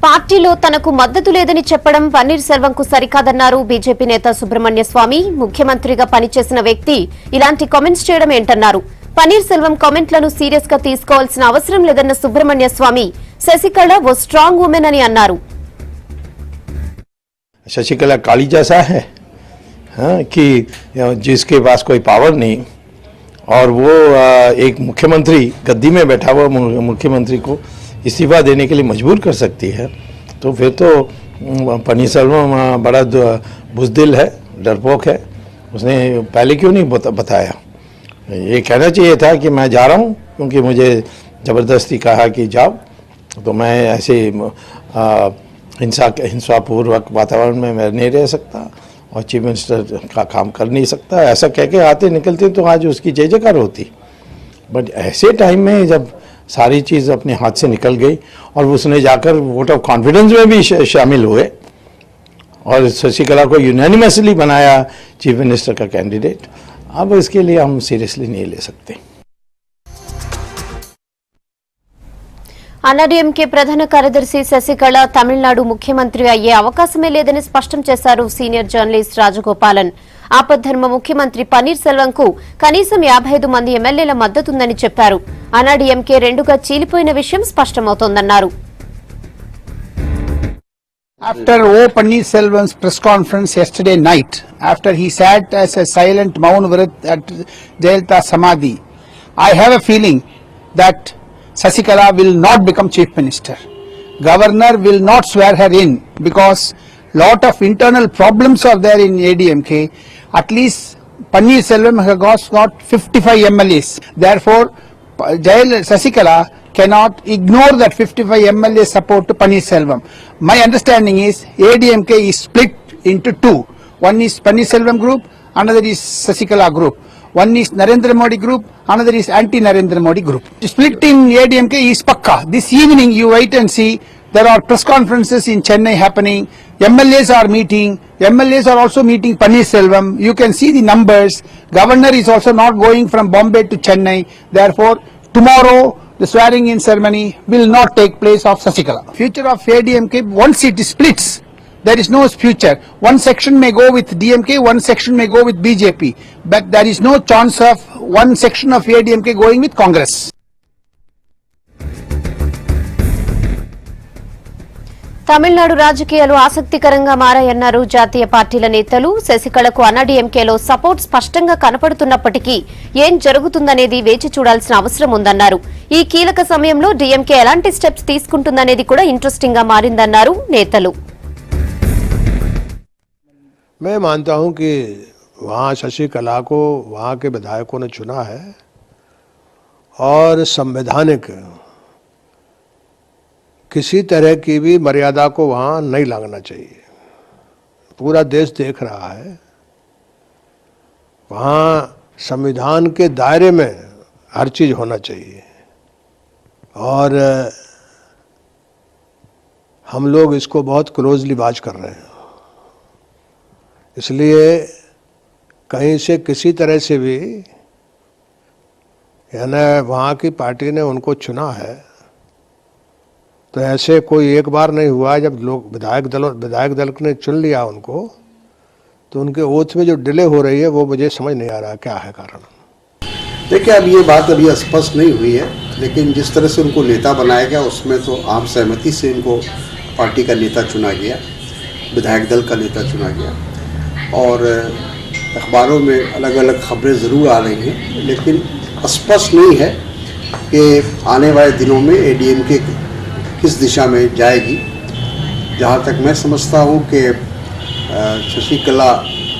పార్టీలో తనకు మద్దతు లేదని చెప్పడం పన్నీర్ సెల్వంకు సరికాదన్నారు బీజేపీ నేత సుబ్రహ్మణ్య స్వామి. ముఖ్యమంత్రిగా పనిచేసిన వ్యక్తి ఇలాంటి కామెంట్స్ చేయడం ఏంటన్నారు. పన్నీర్ సెల్వం కామెంట్లను సీరియస్ గా తీసుకోవాల్సిన అవసరం లేదన్న సుబ్రహ్మణ్య స్వామి శశికళ ఓ స్ట్రాంగ్ వుమెన్ అని అన్నారు. शशिकला काली जैसा है कि जिसके पास कोई पावर नहीं और वो एक मुख्यमंत्री गद्दी में बैठा हुआ मुख्यमंत्री को इस्तीफा देने के लिए मजबूर कर सकती है, तो फिर तो पन्नीर सेल्वम बड़ा बुज़दिल है, डरपोक है. उसने पहले क्यों नहीं बताया? ये कहना चाहिए था कि मैं जा रहा हूँ क्योंकि मुझे ज़बरदस्ती कहा कि जाओ, तो मैं ऐसे हिंसापूर्वक वातावरण में मैं नहीं रह सकता और चीफ मिनिस्टर का काम कर नहीं सकता. ऐसा कह के आते निकलते तो आज उसकी जय जयकार होती. बट ऐसे टाइम में जब सारी चीज़ अपने हाथ से निकल गई और उसने जाकर वोट ऑफ कॉन्फिडेंस में भी शामिल हुए और शशिकला को यूनानिमसली बनाया चीफ मिनिस्टर का कैंडिडेट, अब इसके लिए हम सीरियसली नहीं ले सकते. అన్నాడీఎంకే ప్రధాన కార్యదర్శి శశికళ తమిళనాడు ముఖ్యమంత్రి అయ్యే అవకాశమే లేదని స్పష్టం చేశారు సీనియర్ జర్నలిస్ట్ రాజగోపాలన్. ఆపద్ధర్మ ముఖ్యమంత్రి పన్నీర్ సెల్వంకు కనీసం 55 మంది ఎమ్మెల్యేల మద్దతుందని చెప్పారు. అన్నాడీఎంకే రెండుగా చీలిపోయిన విషయం స్పష్టమవుతోందన్నారు. After O. Pannirselvam's press conference yesterday night, after he sat as a silent Maun Vrat at Jayalalitha Samadhi, I have a feeling that Shashikala will not become chief minister. Governor will not swear her in because lot of internal problems are there in ADMK. At least Pannirselvam has got 55 MLAs. Therefore, Shashikala cannot ignore that 55 MLA support to Pannirselvam. My understanding is ADMK is split into two. One is Pannirselvam group, another is Shashikala group. One is Narendra Modi group, another is anti-Narendra Modi group. The split in ADMK is pakka. This evening you wait and see. There are press conferences in Chennai happening. MLAs are meeting. MLAs are also meeting Pannirselvam. You can see the numbers. Governor is also not going from Bombay to Chennai. Therefore, tomorrow the swearing in ceremony will not take place of Shashikala. Future of ADMK, once it splits, there is no future. One section may go with DMK, one section may go with BJP, but there is no chance of one section of ADMK going with Congress. Tamil Nadu రాజకీయాలు ఆసక్తికరంగా మారాయన్నారు జాతీయ పార్టీల నేతలు. శశికళకు అన్నాడీఎంకేలో support స్పష్టంగా కనపడుతున్నప్పటికీ ఏం జరుగుతుందనేది వేచి చూడాల్సిన అవసరం ఉందన్నారు. ఈ కీలక సమయంలో డీఎంకే ఎలాంటి స్టెప్స్ తీసుకుంటుందనేది కూడా ఇంట్రెస్టింగ్ గా మారిందన్నారు నేతలు. मैं मानता हूं कि वहाँ शशिकला को वहाँ के विधायकों ने चुना है और संवैधानिक किसी तरह की भी मर्यादा को वहाँ नहीं लांघना चाहिए. पूरा देश देख रहा है. वहाँ संविधान के दायरे में हर चीज़ होना चाहिए और हम लोग इसको बहुत क्लोजली वॉच कर रहे हैं. इसलिए कहीं से किसी तरह से भी यानी वहाँ की पार्टी ने उनको चुना है, तो ऐसे कोई एक बार नहीं हुआ जब लोग विधायक दल ने चुन लिया उनको, तो उनके ओथ में जो डिले हो रही है वो मुझे समझ नहीं आ रहा क्या है कारण. देखिए, अब ये बात अभी स्पष्ट नहीं हुई है, लेकिन जिस तरह से उनको नेता बनाया गया उसमें तो आम सहमति से इनको पार्टी का नेता चुना गया, विधायक दल का नेता चुना गया. और अखबारों में अलग अलग खबरें ज़रूर आ रही हैं, लेकिन स्पष्ट नहीं है कि आने वाले दिनों में एडीएमके किस दिशा में जाएगी. जहाँ तक मैं समझता हूँ कि शशिकला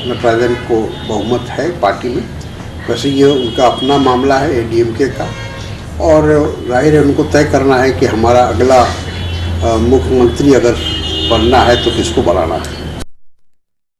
नटराजन को बहुमत है पार्टी में. वैसे ये उनका अपना मामला है एडीएमके का, और जाहिर है उनको तय करना है कि हमारा अगला मुख्यमंत्री अगर बनना है तो किसको बनाना है.